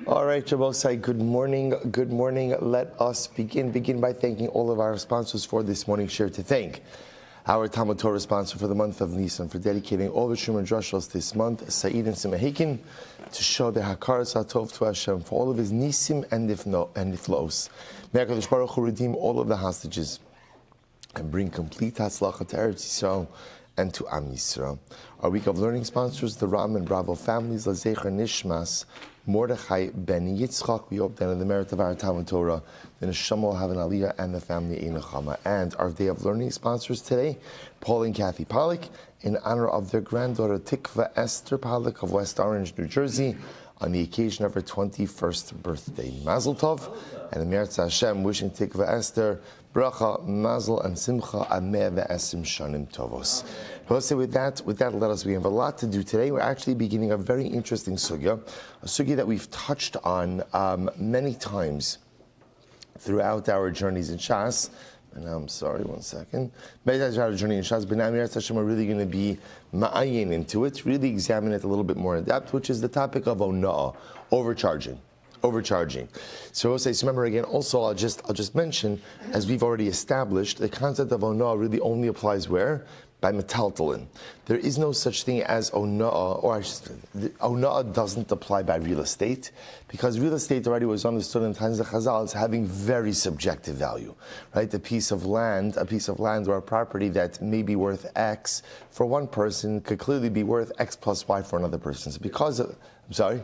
All right, Shabbosai, good morning. Good morning. Let us begin by thanking all of our sponsors for this morning's share. To thank our Talmud Torah sponsor for the month of Nisan for dedicating all the Shuman Drushos this month, Said and Simahikin, to show the Hakaras HaTov to Hashem for all of his Nisim and Niflos. May HaKadosh Baruch Hu redeem all of the hostages and bring complete Hatzlacha to Eretz Yisrael and to Am Yisrael. Our week of learning sponsors, the Ram and Bravo families, Lazecher Nishmas, Mordechai Ben Yitzchak. We hope that in the merit of our Talmud Torah, the Neshama will have an Aliyah and the family Einachama. And our day of learning sponsors today, Paul and Kathy Pollack, in honor of their granddaughter Tikva Esther Pollack of West Orange, New Jersey, on the occasion of her 21st birthday. Mazel Tov, and the Metzia Hashem wishing Tikva Esther bracha, mazel, and simcha, ameh ve'esim shanim tovos. With that, let us begin. We have a lot to do today. We're actually beginning a very interesting sugya, a sugya that we've touched on many times throughout our journeys in Shas. And now, I'm sorry, one second. Many times throughout our journey in Shas, but now we're really going to be ma'ayin into it, really examine it a little bit more in depth, which is the topic of ona'ah, overcharging. So remember again, also I'll just mention, as we've already established, the concept of ona'ah really only applies where? By metaltalin. There is no such thing as ona'ah, or ona'ah doesn't apply by real estate, because real estate already was understood in times of Chazal as having very subjective value, right? A piece of land or a property that may be worth X for one person could clearly be worth X plus Y for another person. So because of, I'm sorry?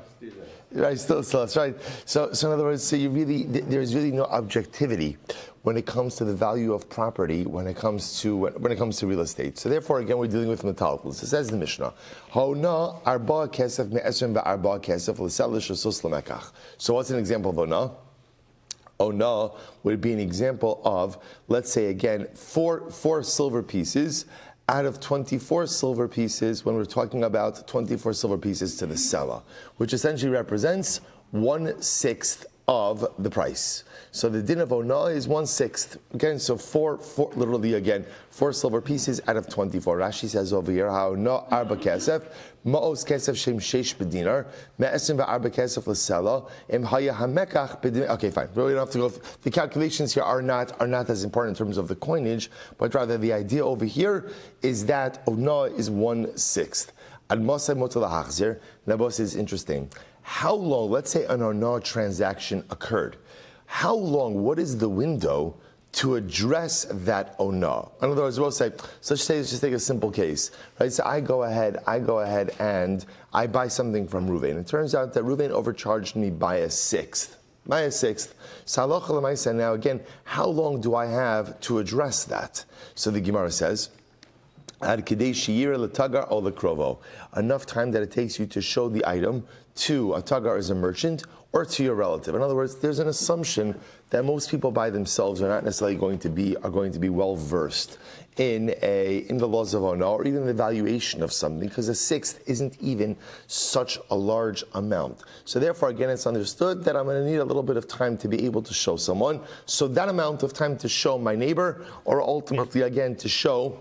Right, still, that's right. So in other words, there's really no objectivity when it comes to the value of property, when it comes to real estate. So therefore, again, we're dealing with metallicals. It says in the Mishnah, "Hona arba kesef me'esrim ba'arba kesef l'selish l'sus l'mekach." So what's an example of ona? Ona would be an example of, let's say again, four silver pieces. Out of 24 silver pieces, when we're talking about 24 silver pieces to the seller, which essentially represents 1/6 of the price. So the din of ona'ah is 1/6. Again, so four silver pieces out of 24. Rashi says over here, ha'ona'ah arba kesef, ma'os kesef shem sheish b'dinar, me'esim va'arba kesef l'sela, im haya hamekach b'dinar. Okay, fine. We don't have to go. The calculations here are not as important in terms of the coinage, but rather the idea over here is that ona'ah is 1/6. Al-Mosai Motel HaHachzir. Now, boss, is interesting. How long, let's say an ona'ah transaction occurred, how long, what is the window to address that ona'ah? In other words, we'll say, so let's just take a simple case, right? So I go ahead and I buy something from Ruvain. It turns out that Ruvain overcharged me by a sixth. So now again, how long do I have to address that? So the Gemara says, enough time that it takes you to show the item to a tagar as a merchant or to your relative. In other words, there's an assumption that most people by themselves are not necessarily going to be well versed in the laws of ona'ah or even the valuation of something, because a sixth isn't even such a large amount. So therefore, again, it's understood that I'm going to need a little bit of time to be able to show someone. So that amount of time to show my neighbor, or ultimately again to show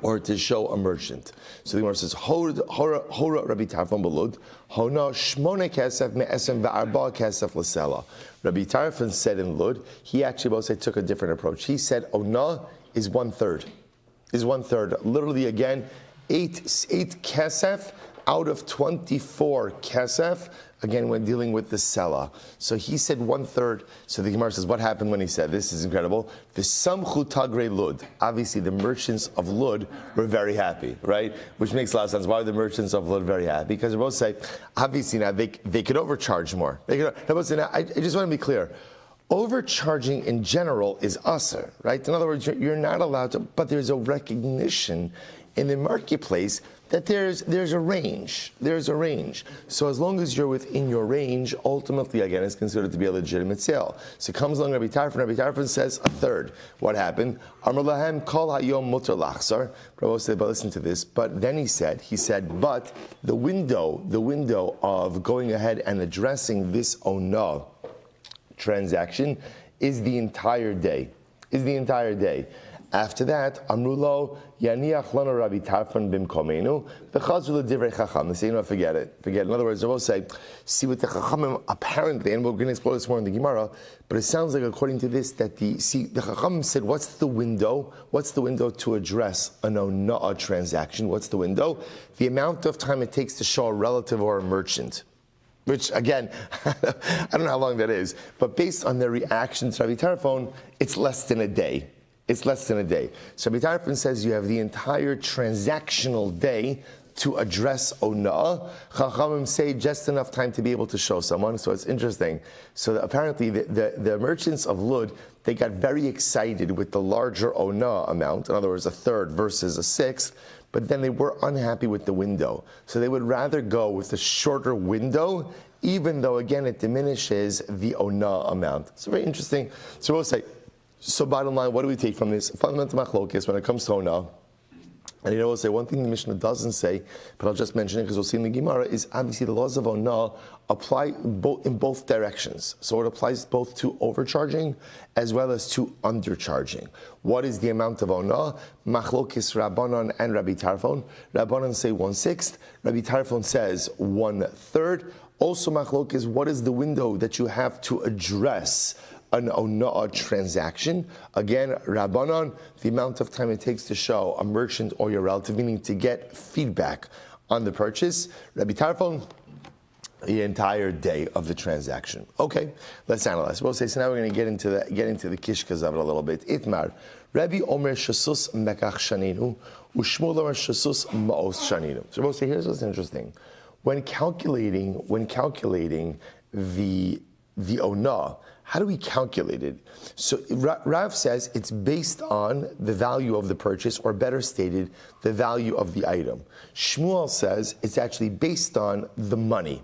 a merchant. So the Gemara says, Hora Rabbi Tarfon Balud, Hona Shmone Kesef Me'esem Va'arba Kesef L'Sela. Rabbi Tarfon said in Lud, he actually both took a different approach. He said, Ona is 1/3. Literally again, 8 Kesef out of 24 Kesef, again, when dealing with the seller. So he said 1/3. So the Gemara says, what happened when he said this? Is incredible. The Samchu Tagre Lud. Obviously, the merchants of Lud were very happy, right? Which makes a lot of sense. Why are the merchants of Lud very happy? Because they both say, obviously now they could overcharge more. I just want to be clear. Overcharging in general is usher, right? In other words, you're not allowed to, but there's a recognition in the marketplace that there's a range. So as long as you're within your range, ultimately, again, it's considered to be a legitimate sale. So comes along Rabbi Tarfon says 1/3. What happened? Amar lahem kol hayom mutar lachzar. Rabbi said, but listen to this. But then he said, but the window of going ahead and addressing this ona'ah transaction is the entire day. After that, Amrulo Yaniach Lana Rabbi Tarfon Bimkomenu V'Chazul Divrei Chacham. They say, forget it. In other words, they will say, see what the Chachamim apparently, and we're going to explore this more in the Gemara, but it sounds like according to this that the Chachamim said, what's the window? What's the window to address an ona'ah transaction? What's the window? The amount of time it takes to show a relative or a merchant. Which, again, I don't know how long that is, but based on their reaction to Rabbi Tarfon, it's less than a day. It's less than a day. So Rabbi Tarfon says you have the entire transactional day to address ona'ah. Chachamim say just enough time to be able to show someone, so it's interesting. So apparently the merchants of Lud, they got very excited with the larger ona'ah amount, in other words, a third versus a sixth, but then they were unhappy with the window. So they would rather go with the shorter window, even though, again, it diminishes the ona'ah amount. It's very interesting. So we'll say, so bottom line, what do we take from this? Fundamental machlokes when it comes to ona'ah. And we'll say one thing the Mishnah doesn't say, but I'll just mention it because we'll see in the Gemara, is obviously the laws of ona'ah apply in both directions. So it applies both to overcharging as well as to undercharging. What is the amount of ona'ah? Machlokes Rabbanon and Rabbi Tarfon. Rabbanon say 1/6. Rabbi Tarfon says 1/3. Also machlokes, what is the window that you have to address an ona'ah transaction? Again, Rabbanon, the amount of time it takes to show a merchant or your relative, meaning to get feedback on the purchase. Rabbi Tarfon, the entire day of the transaction. Okay, let's analyze. We'll say, so now we're going to get into the kishkas of it a little bit. Itmar, Rabbi Omer Shasus Mekach Shaninu, Ushmuel Omer Shasus Ma'os Shaninu. So we'll say, here's what's interesting. When calculating the ona'ah, how do we calculate it? So Rav says it's based on the value of the purchase, or better stated, the value of the item. Shmuel says it's actually based on the money,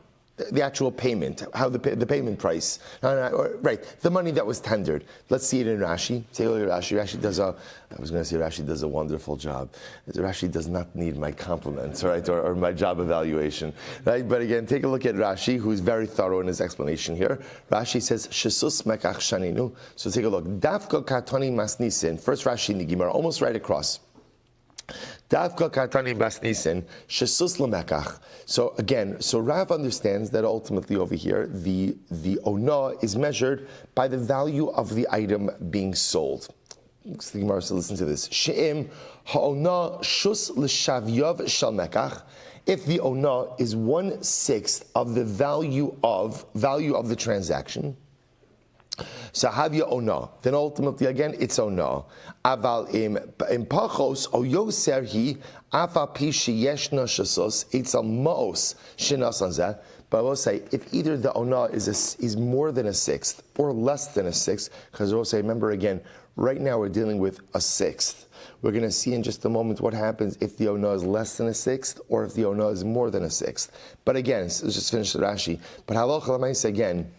the actual payment, how the payment price, right, the money that was tendered. Let's see it in Rashi. Take a look at Rashi. Rashi does a wonderful job. Rashi does not need my compliments, right, or my job evaluation, right? But again, take a look at Rashi, who's very thorough in his explanation here. Rashi says, Shesus mekach shaninu. So take a look. Dafka katani masnisin. First Rashi in the Gemara, almost right across. Davka katani basnisin shesus lemekach. So again, so Rav understands that ultimately over here the ona'ah is measured by the value of the item being sold. The Gemara says, listen to this. She'im ha'ona'ah shus l'shavyav shal mekach. If the ona'ah is 1/6 of the value of the transaction, so havya ona'ah, then ultimately again it's ona'ah. Aval im pachos o yoser hi afa pi sheyeshna shasos itzal maos shenasan zeh. But I will say, if either the ona'ah is more than a sixth or less than a sixth, because I will say, remember again, right now we're dealing with a sixth. We're going to see in just a moment what happens if the ona'ah is less than a sixth or if the ona'ah is more than a sixth. But again, let's just finish the Rashi. But halacha l'maisa again,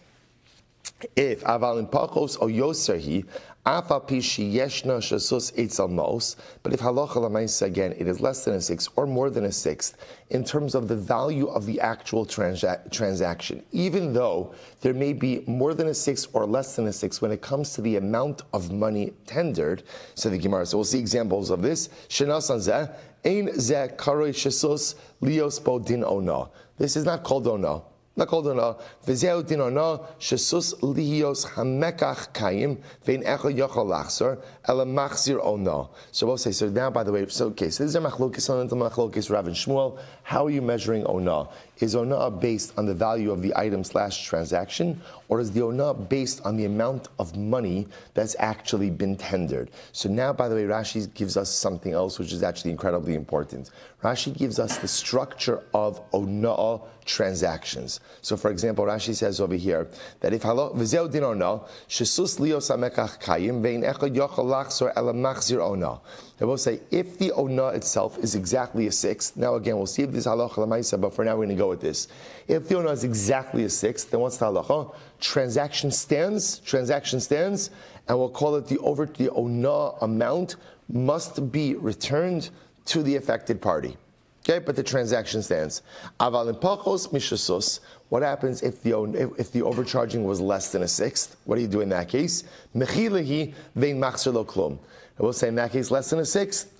if aval in pachos o yoser hi afa pi sheyeshna shasus eitzal maos, but if halacha l'maisa again it is less than a sixth or more than a sixth in terms of the value of the actual transaction, even though there may be more than a sixth or less than a sixth when it comes to the amount of money tendered. So the Gemara, so we'll see examples of this. Shenasan zeh ein zeh karoi shasus lios bo din ona'ah. This is not called ona'ah. Not called ona'ah. V'zeu din ona'ah shesus lihios hamekach kayim vein echo yochol lachzor ela machzir ona'ah. So we'll say, so now by the way, so this is a machlokes on the machlokes Rav and Shmuel. How are you measuring ona'ah? Is ona'ah based on the value of the item / transaction, or is the ona'ah based on the amount of money that's actually been tendered? So now, by the way, Rashi gives us something else which is actually incredibly important. Rashi gives us the structure of ona'ah transactions. So, for example, Rashi says over here that if v'zeu din ona'ah shesus lios hamekach kayim vein echad yochol lachzor ela machzir ona'ah. They will say if the ona'ah itself is exactly a sixth. Now again, we'll see if this halacha l'maisa, but for now we're going to go with this. If the ona'ah is exactly a sixth, then what's the halacha? Transaction stands, and we'll call it the ona'ah amount must be returned to the affected party. Okay, but the transaction stands. Aval in pachos mishasus. What happens if the overcharging was less than a sixth? What do you do in that case? Mechilehi vein machzer lo klum. I will say in that case less than a sixth,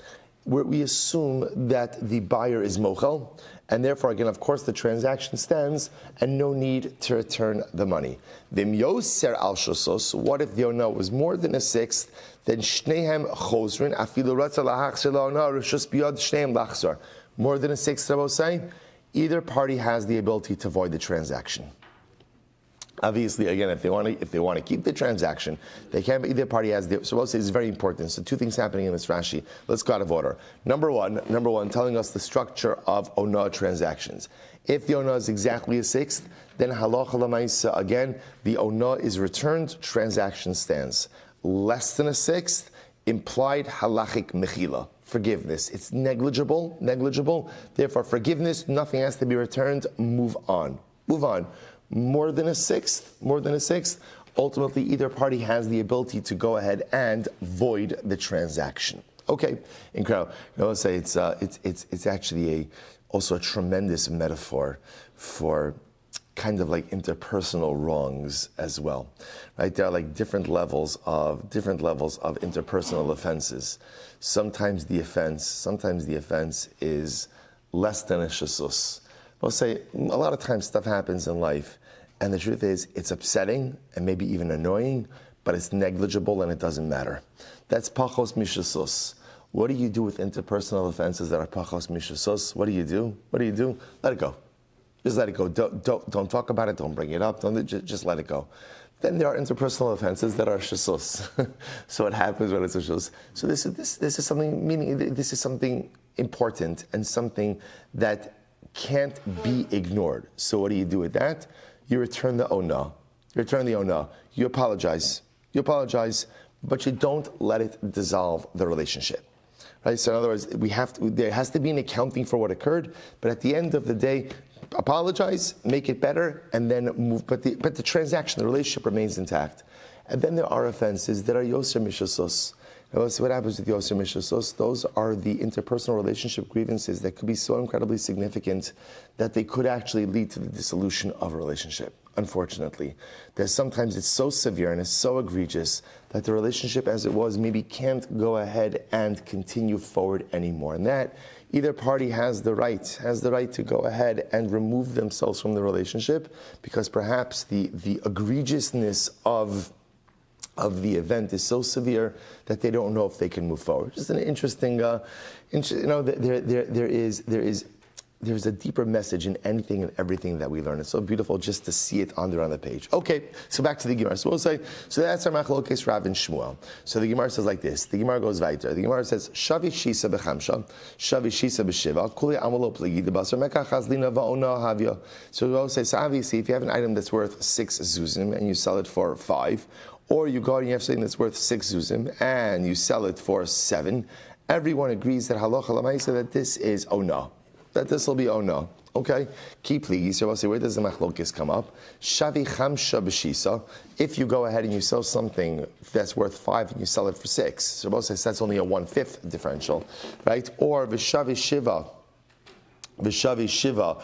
we assume that the buyer is mochel, and therefore, again, of course, the transaction stands and no need to return the money. V'im yoser al shosos, what if the ona was more than a sixth? Then shnehem chosrin afilu ratza lahachzir la'ona rishus biyad shnehem lachzor. More than a sixth, Rabbi say, either party has the ability to void the transaction. Obviously, again, if they want to keep the transaction, they can. But either party has the. So we'll say it's very important. So two things happening in this Rashi. Let's go out of order. Number one, telling us the structure of ona transactions. If the ona is exactly a sixth, then halacha l'maisa, again, the ona is returned. Transaction stands. Less than a sixth, implied halachic mechila, forgiveness. It's negligible. Therefore, forgiveness. Nothing has to be returned. Move on. More than a sixth, ultimately either party has the ability to go ahead and void the transaction. Okay, incredible. Let's say it's actually also a tremendous metaphor for kind of like interpersonal wrongs as well, right? There are like different levels of interpersonal offenses. Sometimes the offense is less than a shasus. We'll say a lot of times stuff happens in life, and the truth is it's upsetting and maybe even annoying, but it's negligible and it doesn't matter. That's pachos mishasus. What do you do with interpersonal offenses that are pachos mishasus? What do you do? Let it go. Just let it go. Don't talk about it. Don't bring it up. Just let it go. Then there are interpersonal offenses that are shasus. So what happens when it's a shasus? So this is something, meaning this is something important and something that can't be ignored. So what do you do with that? You return the ona. You apologize, but you don't let it dissolve the relationship. Right? So in other words, there has to be an accounting for what occurred, but at the end of the day, apologize, make it better, and then move. But the transaction, the relationship remains intact. And then there are offenses that are yoser mishasos. Now, so what happens with Yoser Mishasos? Those are the interpersonal relationship grievances that could be so incredibly significant that they could actually lead to the dissolution of a relationship. Unfortunately, sometimes it's so severe and it's so egregious that the relationship as it was maybe can't go ahead and continue forward anymore. And that either party has the right to go ahead and remove themselves from the relationship because perhaps the egregiousness of the event is so severe that they don't know if they can move forward. Just an interesting, there's a deeper message in anything and everything that we learn. It's so beautiful just to see it on the page. Okay, so back to the Gemara. So we'll say, so that's our machlokes Rav and Shmuel. So the Gemara says like this. The Gemara goes weiter. The Gemara says, Shavi shisa b'chamsha, Shavi shisa b'shiva, kuli amalo pligi debasar mekach hazlina va'ona havya. So we'll say, so obviously, if you have an item that's worth 6 zuzim and you sell it for 5, or you go and you have something that's worth 6 zuzim and you sell it for 7, everyone agrees that halacha l'maisa that this is ona. That this will be ona. Okay? Keep please. So I'll say, where does the machlokes come up? Shavi chamsha b'shisa. If you go ahead and you sell something that's worth 5 and you sell it for 6, so both says that's only a 1/5 differential, right? Or v'shavi shiva. V'shavi shiva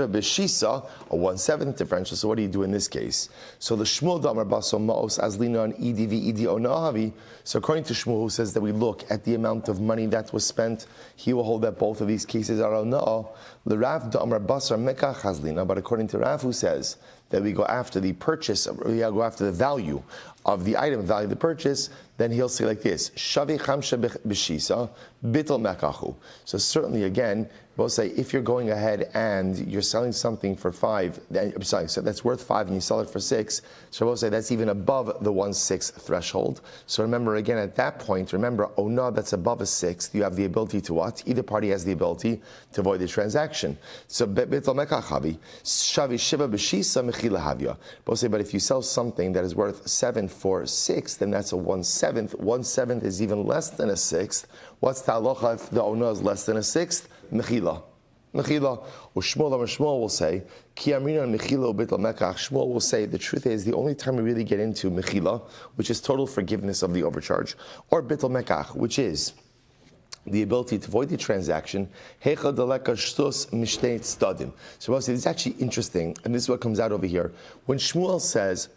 b'shisa, a 1/7 differential. So what do you do in this case? So the Shmuel damar baso maos azlina on idi onahavi. So according to Shmuel, who says that we look at the amount of money that was spent, he will hold that both of these cases are onah. The Rav damar basar mekach hazlina. But according to Rav, who says that we go after the purchase, we go after the value of the item, value of the purchase, then he'll say like this: Shavi chamsha b'shisa bittel mekachu. So certainly, again, we'll say if you're going ahead and you're selling something for 5, so that's worth 5 and you sell it for 6. So we'll say that's even above the 1/6 threshold. So remember, again, at that point, ona that's above a 6th, you have the ability to what? Either party has the ability to avoid the transaction. So bittel mekachavi shavi shiva b'shisa mechila havya. We'll say, but if you sell something that is worth 7 for 6, then that's a 1/7. 1/7 is even less than a 6th. What's the halacha if the ona is less than a 6th? Mechila. Or Shmuel will say, Ki amrina mechila bittul mekach. Shmuel will say, the truth is, the only time we really get into mechila, which is total forgiveness of the overcharge, or bittul mekach, which is the ability to avoid the transaction. So we'll say, it's actually interesting, and this is what comes out over here. When Shmuel says,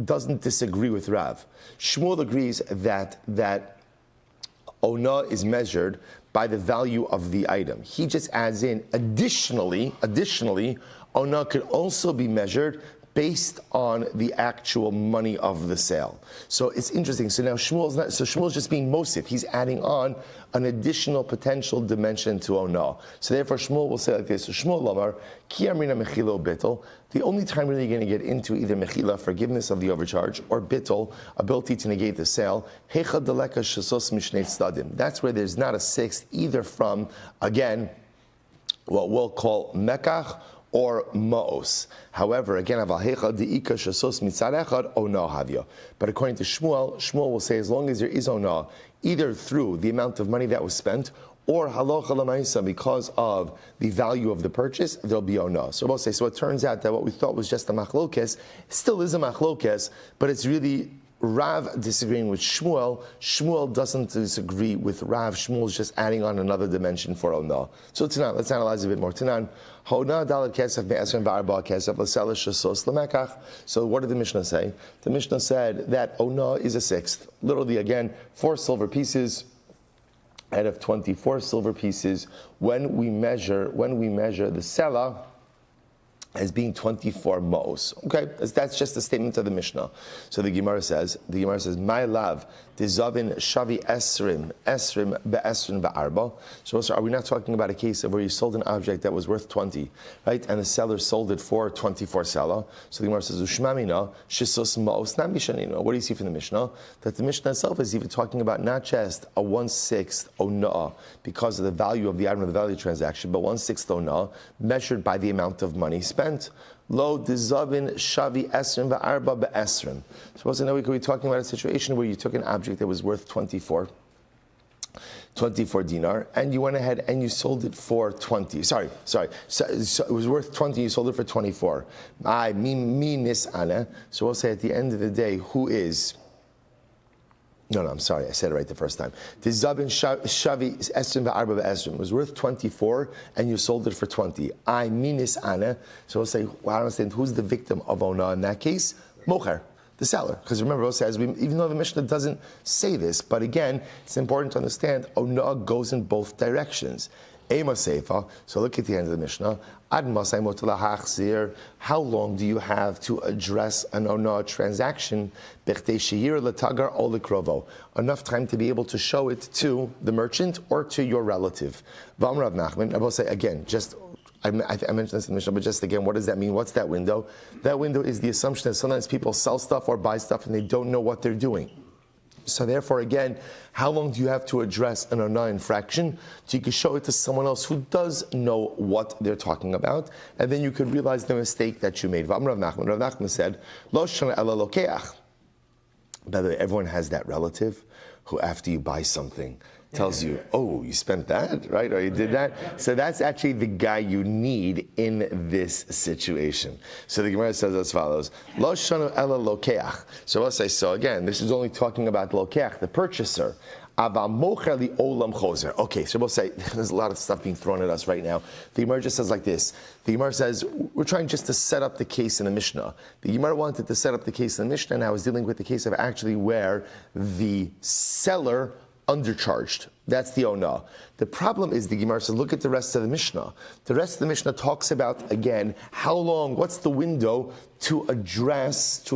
doesn't disagree with Rav. Shmuel agrees that Ona is measured by the value of the item. He just adds in, additionally, Ona could also be measured based on the actual money of the sale. So it's interesting. So now Shmuel's just being Mosif. He's adding on an additional potential dimension to Ona. So therefore Shmuel will say like this. So Shmuel Lamar, Ki Amrina Mechila Bittel. The only time really you're going to get into either Mechila, forgiveness of the overcharge, or Bittel, ability to negate the sale, Hecha Deleka Shasos Mishnei Tzadim. That's where there's not a sixth, either from, again, what we'll call Mekach, or Ma'os. However, again, but according to Shmuel will say as long as there is Ona, either through the amount of money that was spent, or halacha l'maisa, because of the value of the purchase, there'll be Ona. So we'll say, so it turns out that what we thought was just a machlokes still is a machlokes, but it's really Rav disagreeing with Shmuel. Shmuel doesn't disagree with Rav. Shmuel is just adding on another dimension for Ona. So Tanan, let's analyze a bit more. Tanan, Hona dalad kesef be'esrim v'arba kesef l'sela shasos l'mekach. So what did the Mishnah say? The Mishnah said that Ona is a sixth. Literally, again, 4 silver pieces out of 24 silver pieces. When we measure the sela as being 24 ma'os. Okay, that's just a statement of the Mishnah. So the Gemara says, my love, dizavin shavi esrim be'esrim ba'arba. So are we not talking about a case of where you sold an object that was worth 20, right? And the seller sold it for 24 sela. So the Gemara says, ushmamina shisos ma'os nam mishanino. What do you see from the Mishnah? That the Mishnah itself is even talking about not just a 1/6 ona'ah because of the value of the item of the value transaction, but 1/6 ona'ah measured by the amount of money spent. Lo dizavin shavi esrim va'arba be'esrim. Suppose now we could be talking about a situation where you took an object that was worth 24 dinar, and you went ahead and you sold it for 20. Sorry. So it was worth 20, you sold it for 24. Mi nis'ana. So we'll say at the end of the day, who is... No, I'm sorry, I said it right the first time. The Zabin Shavi Esrim Va'arba Esrim was worth 24 and you sold it for 20. I minis ana. So we'll say, well, I don't understand, who's the victim of Ona in that case? Mocher, the seller. Because remember, it says, even though the Mishnah doesn't say this, but again, it's important to understand, Ona goes in both directions. Ema Seifa, so look at the end of the Mishnah. How long do you have to address an Ona transaction? Enough time to be able to show it to the merchant or to your relative. I will say again, I mentioned this in the Mishnah, but just again, what does that mean? What's that window? That window is the assumption that sometimes people sell stuff or buy stuff and they don't know what they're doing. So therefore, again, how long do you have to address an Ona infraction so you can show it to someone else who does know what they're talking about, and then you could realize the mistake that you made. Rav Nachman said, Lo shana ela lokeach. By the way, everyone has that relative who, after you buy something, tells you, oh, you spent that, right? Or you did that. So that's actually the guy you need in this situation. So the Gemara says as follows, Lo shanu ela lokeach. So let's say, so again, this is only talking about lokeach, the purchaser. Okay, so we'll say, there's a lot of stuff being thrown at us right now. The Gemara just says like this. The Gemara says, we're trying just to set up the case in the Mishnah. The Gemara wanted to set up the case in the Mishnah, and I was dealing with the case of actually where the seller undercharged. That's the Ona. The problem is, the Gemara says, look at the rest of the Mishnah. The rest of the Mishnah talks about, again, how long, what's the window to address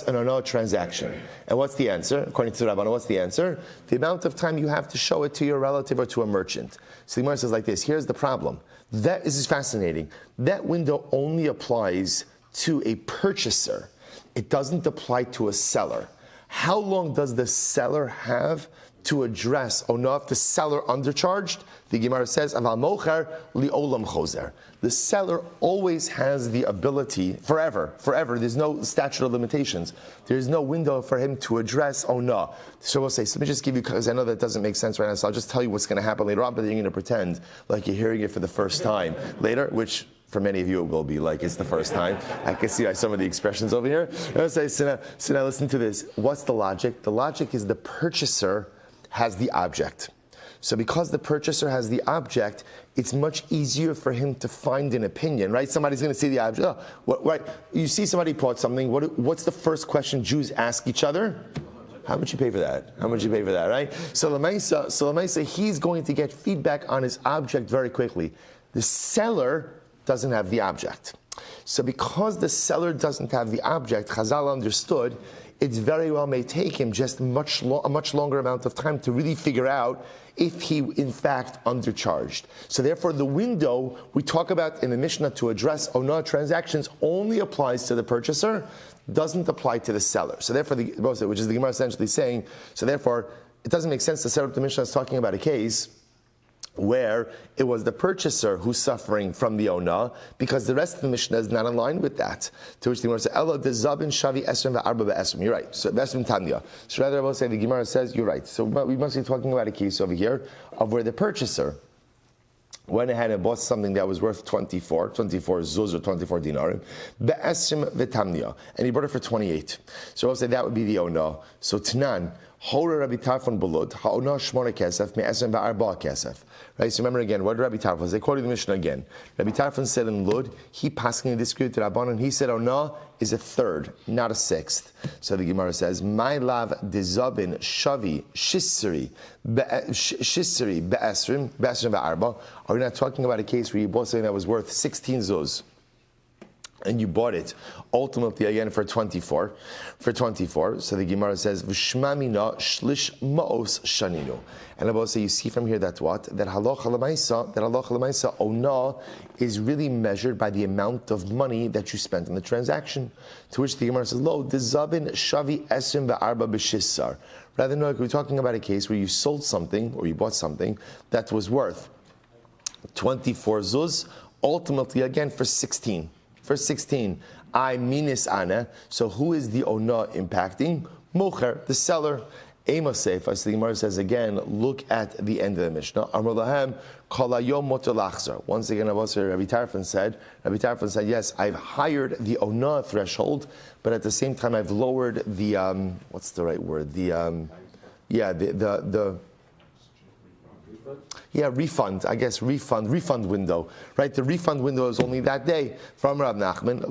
an Ona transaction. And what's the answer? According to the Rabbana, what's the answer? The amount of time you have to show it to your relative or to a merchant. So the Gemara says like this, here's the problem. This is fascinating. That window only applies to a purchaser. It doesn't apply to a seller. How long does the seller have to address Ona if the seller undercharged? The Gemara says, Aval mocher li'olam chozer. The seller always has the ability, forever. There's no statute of limitations. There's no window for him to address Ona. So we'll say, so let me just give you, because I know that doesn't make sense right now, so I'll just tell you what's going to happen later on, but then you're going to pretend like you're hearing it for the first time later, which for many of you, it will be like it's the first time. I can see some of the expressions over here. I'll say, so now listen to this. What's the logic? The logic is the purchaser has the object. So because the purchaser has the object, it's much easier for him to find an opinion, right? Somebody's going to see the object. Oh, right? You see somebody bought something. What's the first question Jews ask each other? How much you pay for that? How much you pay for that, right? So Lamaisa, he's going to get feedback on his object very quickly. The seller doesn't have the object. So because the seller doesn't have the object, Chazal understood, it's very well may take him just a much longer amount of time to really figure out if he in fact undercharged. So therefore the window we talk about in the Mishnah to address Ona transactions only applies to the purchaser, doesn't apply to the seller. So therefore, which is the Gemara essentially saying, so therefore it doesn't make sense to set up the Mishnah as talking about a case where it was the purchaser who's suffering from the ona, because the rest of the Mishnah is not aligned with that. To which the Gemara says, "Ella dezabin shavi esrim ve'arba be'esrim." You're right. So esrim tanya. So rather, I will say the Gemara says you're right. So we must be talking about a case over here of where the purchaser went ahead and bought something that was worth 24 zuz or 24 dinarim, be'esrim ve'tamnia, and he bought it for 28. So I'll say that would be the ona. So Tanan. Hora Rabbi Tarfon Bulud, Ha'ona Shmona Kesef, Me'esem Ba'arba Kesef. Right, so remember again, what did Rabbi Tarfon say? Quoting the Mishnah again. Rabbi Tarfon said in Lud, he passing disagreed to Rabbanan, he said Ona is a third, not a sixth. So the Gemara says, My lav dezabin shavi shisri be'esrim ba'arba. Are we not talking about a case where you bought something that was worth 16 zuz? And you bought it ultimately again for 24. So the Gemara says, V'shmamina shlish ma'os shaninu. And I will say, you see from here that what? That halacha l'maisa, ona is really measured by the amount of money that you spent on the transaction. To which the Gemara says, Lo, dezabin shavi esrim ve'arba b'shissar. Rather than we're talking about a case where you sold something, or you bought something, that was worth 24 zuz, ultimately again for 16. Verse 16, I minis ana. So who is the ona impacting? Mocher, the seller. Ema sefa. So the Gemara says again, look at the end of the Mishnah. Amar lahem kol hayom moter lachzor. Once again, Rabbi Tarfon said, yes, I've highered the ona threshold, but at the same time I've lowered the what's the right word? Refund. I guess refund window, right? The refund window is only that day from Rav Nachman.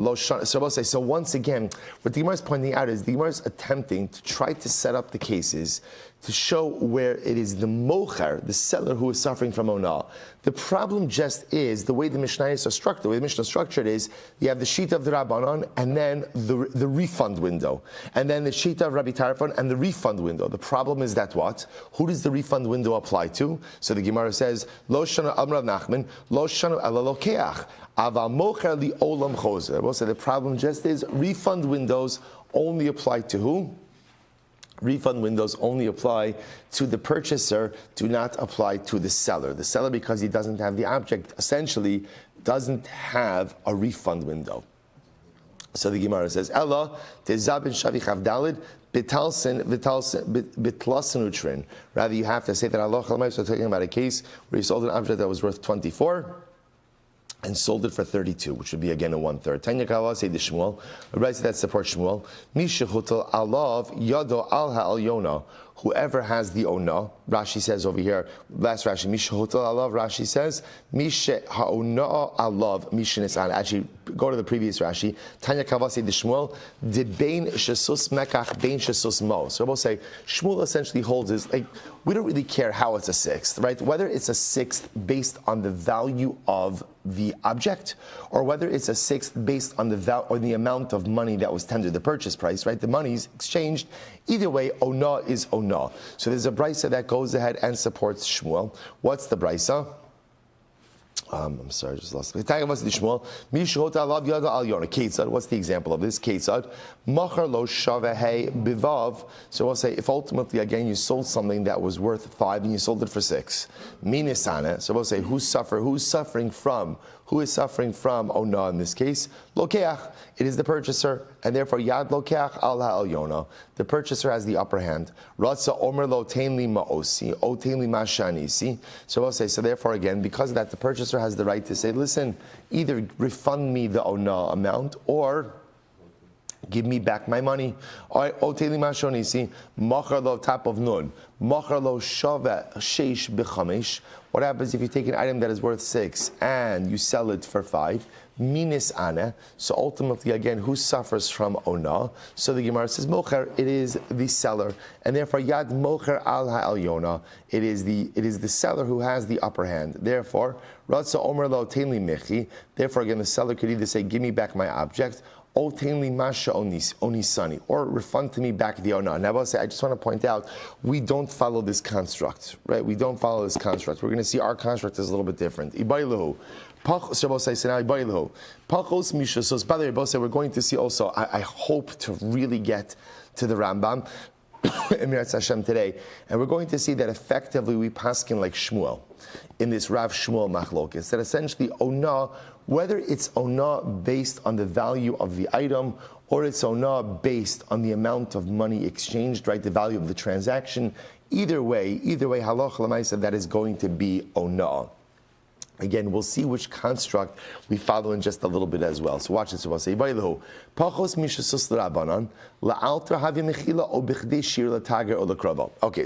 So once again, what the Gemara is pointing out is the Gemara is attempting to try to set up the cases to show where it is the mocher, the seller, who is suffering from ona. The problem just is the way the Mishnayos are structured. The way the Mishnah is structured is you have the sheet of the Rabbanon and then the refund window, and then the sheet of Rabbi Tarfon and the refund window. The problem is that what? Who does the refund window apply to? So the Gemara says, Lo shanu Amrav Nachman, Lo shanu ela lokeach, aval mocher li olam chozer. Well, so the problem just is refund windows only apply to who? Refund windows only apply to the purchaser, do not apply to the seller. The seller, because he doesn't have the object, essentially doesn't have a refund window. So the Gemara says, Ella, tezabin shavi chavdalid, bitlasin utrin. Rather, you have to say that Allah Chalmai, so talking about a case where he sold an object that was worth 24, and sold it for 32, which would be again a 1/3. Tanya Kala say the Shmuel, right? So that supports Shmuel. Mishahutal alav yado al ha'alyona. Whoever has the ona, Rashi says over here, last Rashi, Mishahutal alav. Rashi says Misha ha'ona alav mishinisana. Actually, go to the previous Rashi. Tanya Kala say the Shmuel de bein shesus mekach bein shesus mo. So we'll say Shmuel essentially holds is like we don't really care how it's a sixth, right? Whether it's a sixth based on the value of the object, or whether it's a sixth based on the amount of money that was tendered, the purchase price, right? The money's exchanged. Either way, ona is ona. So there's a brisa that goes ahead and supports Shmuel. What's the brisa? I'm sorry, I just lost it. What's the example of this? Ketzad. Machar lo shavehei bivav. So we'll say if ultimately again you sold something that was worth 5 and you sold it for 6. Minisana. So we'll say who's suffering from? Who is suffering from ona in this case? Lokeach. It is the purchaser, and therefore yad lokeach al ha'alyona. The purchaser has the upper hand. Ratza omer lo tainli ma'osi, o tainli mashanisi. So we'll say, so therefore again, because of that, the purchaser has the right to say, listen, either refund me the ona amount or Give me back my money. Oteli mashonisi, machar lo top of nun, machar lo shava sheish b'chamesh. What happens if you take an item that is worth 6 and you sell it for 5? Minis ana. So ultimately, again, who suffers from ona? So the Gemara says mocher. It is the seller, and therefore yad mocher al ha'elyona. It is the seller who has the upper hand. Therefore, ratza omer lo tenli mechi. Therefore, again, the seller could either say, "Give me back my object." Otenli masha onisani, or refund to me back the ona. Now, I just want to point out, we don't follow this construct, right? We don't follow this construct. We're going to see our construct is a little bit different. Ibailahu. So by the way, we're going to see also, I hope to really get to the Rambam Emirat Hashem today, and we're going to see that effectively we paskin like Shmuel in this Rav Shmuel Machlokes, that essentially ona, whether it's ona based on the value of the item or it's ona based on the amount of money exchanged, right, the value of the transaction, either way, halach l'maisa, that is going to be ona. Again, we'll see which construct we follow in just a little bit as well. So watch this. We'll say, okay,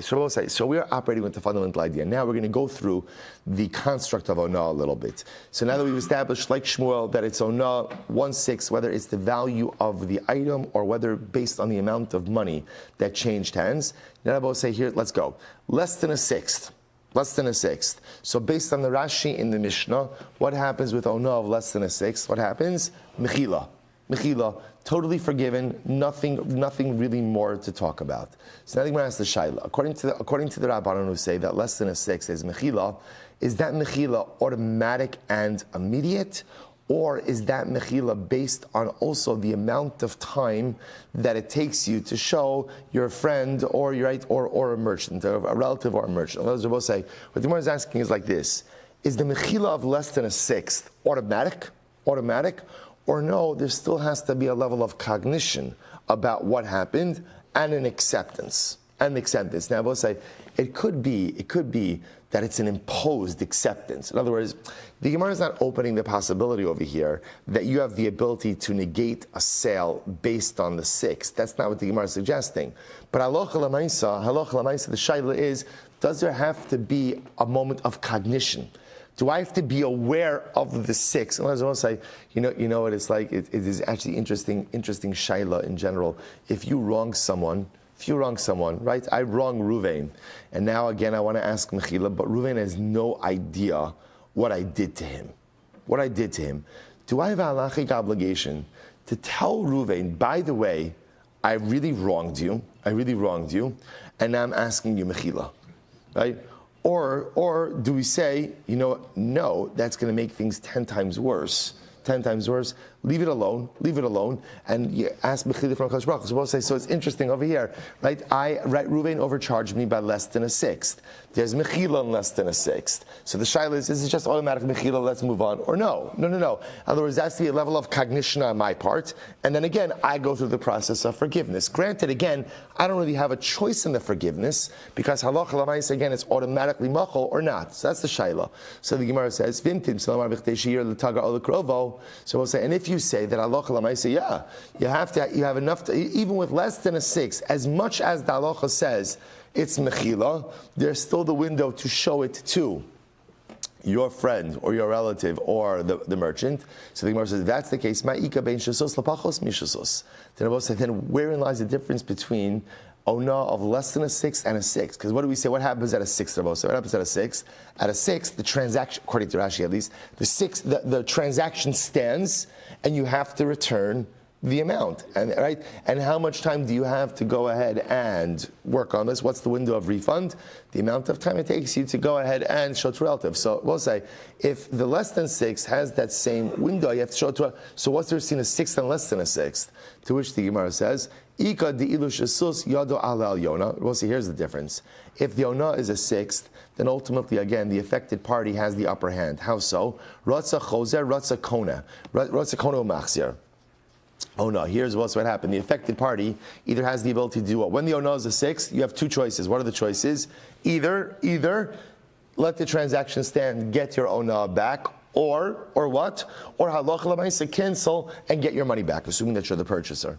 so we'll say, so we are operating with the fundamental idea. Now we're going to go through the construct of ona a little bit. So now that we've established, like Shmuel, that it's ona 1/6, whether it's the value of the item or whether based on the amount of money that changed hands. Now we'll say here, let's go. Less than a sixth. Less than a sixth. So based on the Rashi in the Mishnah, what happens with ona of less than a sixth? What happens? Mechila. Mechila, totally forgiven, nothing really more to talk about. So now I'm going to ask the Shaila. According to the Rabbanan who say that less than a sixth is Mechila, is that Mechila automatic and immediate? Or is that mechila based on also the amount of time that it takes you to show your friend or a merchant, a relative or a merchant? Those are both say, what the Gemara is asking is like this: is the mechila of less than a sixth automatic, or no? There still has to be a level of cognition about what happened and an acceptance. Now, we'll say it could be that it's an imposed acceptance. In other words, the Gemara is not opening the possibility over here that you have the ability to negate a sale based on the sixth. That's not what the Gemara is suggesting. But halacha l'maisa, the shaila is, does there have to be a moment of cognition? Do I have to be aware of the six? And I will say, you know what it's like. It is actually interesting shaila in general. If you wrong someone, right? I wrong Ruvain, and now again I want to ask Mechila, but Ruvain has no idea what I did to him. Do I have a halachic obligation to tell Ruvain, by the way, I really wronged you, and now I'm asking you Mechila, right? Or do we say, no, that's going to make things 10 times worse. Leave it alone, and you ask Mechila from Kadosh Baruch Hu. So we'll say, so it's interesting over here, right? Reuven overcharged me by less than a sixth. There's Mechila on less than a sixth. So the shaila is it just automatic Mechila, let's move on? Or no. In other words, that's the level of cognition on my part, and then again, I go through the process of forgiveness. Granted, again, I don't really have a choice in the forgiveness, because halacha l'maisa, again, it's automatically machol or not. So that's the shaila. So the Gemara says, Vimtim, so we'll say, and if you say that halacha l'maisa, you have enough to, even with less than a six, as much as the halacha says it's mechila, there's still the window to show it to your friend or your relative or the merchant. So the Gemara says, if that's the case, ma'ika bein shasos lapachos mishasos. Then I will say, then wherein lies the difference between ona of less than a sixth and a sixth? Because what do we say? What happens at a sixth? What happens at a sixth? At a sixth, the transaction, according to Rashi at least, the transaction stands, and you have to return the amount, and how much time do you have to go ahead and work on this? What's the window of refund? The amount of time it takes you to go ahead and show to relative. So we'll say, if the less than six has that same window, you have to show to. So what's there seen a sixth and less than a sixth? To which the Gemara says, Ika di'ilu shesus yado ala yona. We'll see. Here's the difference. If the ona is a sixth, then ultimately, again, the affected party has the upper hand. How so? Ratza chozer, ratza kona machzir. Oh no, here's what's what happened. The affected party either has the ability to do what? When the ona is a sixth, you have two choices. What are the choices? Either let the transaction stand, get your ona back, or what? Or halacha l'maisa, cancel and get your money back, assuming that you're the purchaser.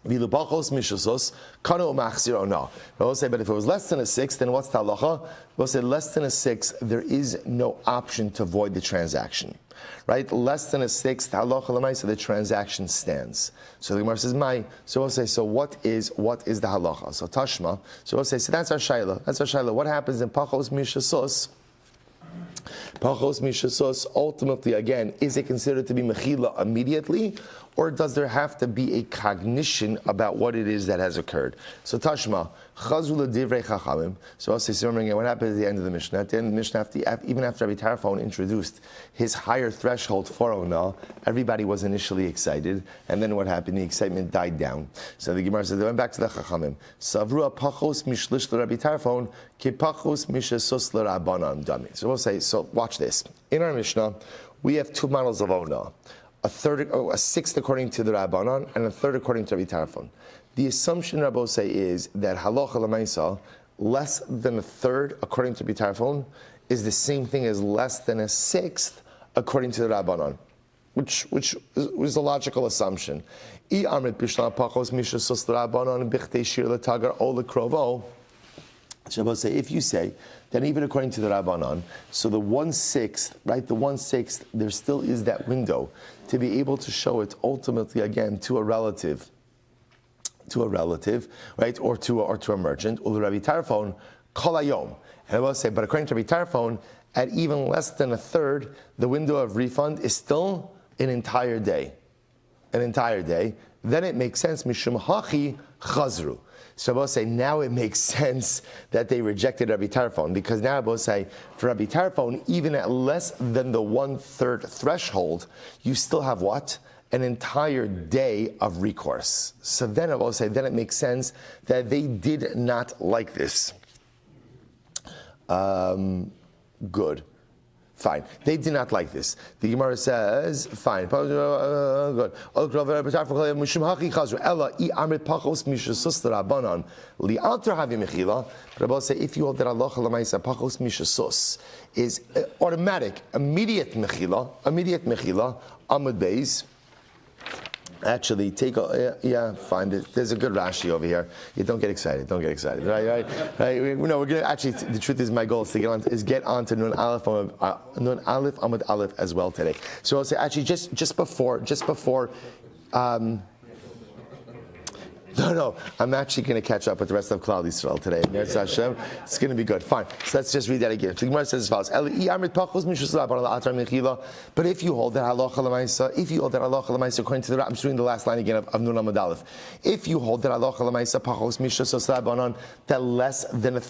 Vilupachos mishusos kanu machzir ona. We'll say, but if it was less than a sixth, then what's the halacha? We'll say less than a sixth, there is no option to void the transaction. Right? Less than a sixth, halacha l'maisa, the transaction stands. So the Gemara says, "My." So we'll say, so what is the halacha? So tashma. So we'll say, so that's our shaila. That's our shaila. What happens in pachos mishusos? Pachos mishusos, ultimately, again, is it considered to be mechila immediately, or does there have to be a cognition about what it is that has occurred? So Tashma, chazul divrei chachamim. So I'll say, remembering what happened at the end of the Mishnah. At the end of the Mishnah, even after Rabbi Tarfon introduced his higher threshold for Ona, everybody was initially excited, and then what happened? The excitement died down. So the Gemara said, they went back to the chachamim. Savrua pachos mishlish l'Rabbi Tarfon, ki pachos mishesos l'Rabbanan dami. So we'll say, so watch this. In our Mishnah, we have two models of Ona. A sixth according to the Rabbanan, and a third according to Rabbi Tarfon. The assumption, Rabbi say, is that halacha l'maisa, less than a third according to Rabbi Tarfon, is the same thing as less than a sixth according to the Rabbanan, which was a logical assumption. Shabbos say, if you say that even according to the Rabbanan, so the 1/6, right, the 1/6, there still is that window to be able to show it ultimately again to a relative, right, or to a merchant, or the Rabbi Tarfon, kol hayom. And I will say, but according to Rabbi Tarfon, at even less than a third, the window of refund is still an entire day. Then it makes sense, mishum hachi chazru. So I will say, now it makes sense that they rejected Rabbi Tarfon, because now I will say, for Rabbi Tarfon, even at less than the 1/3 threshold, you still have what? An entire day of recourse. So then I will say, then it makes sense that they did not like this. Good. Fine. They did not like this. The Gemara says, fine. Good. But I will say, if you hold that Allah pachos mishasos is automatic, immediate mechila, amud beis. Actually, find it. There's a good Rashi over here. Don't get excited. Right. No, we're gonna actually. The truth is, my goal is to get on to Nun Aleph Amud Aleph as well today. So I'll say actually just before. No, I'm actually going to catch up with the rest of Klal Yisrael today. It's going to be good. Fine. So let's just read that again. So the Gemara says as follows: but if you hold that halacha l'maisa, according to the, I'm just reading the last line again of Nun Amud Aleph. If you hold that halacha l'maisa pachos mishusos l'Rabbanan, that less than a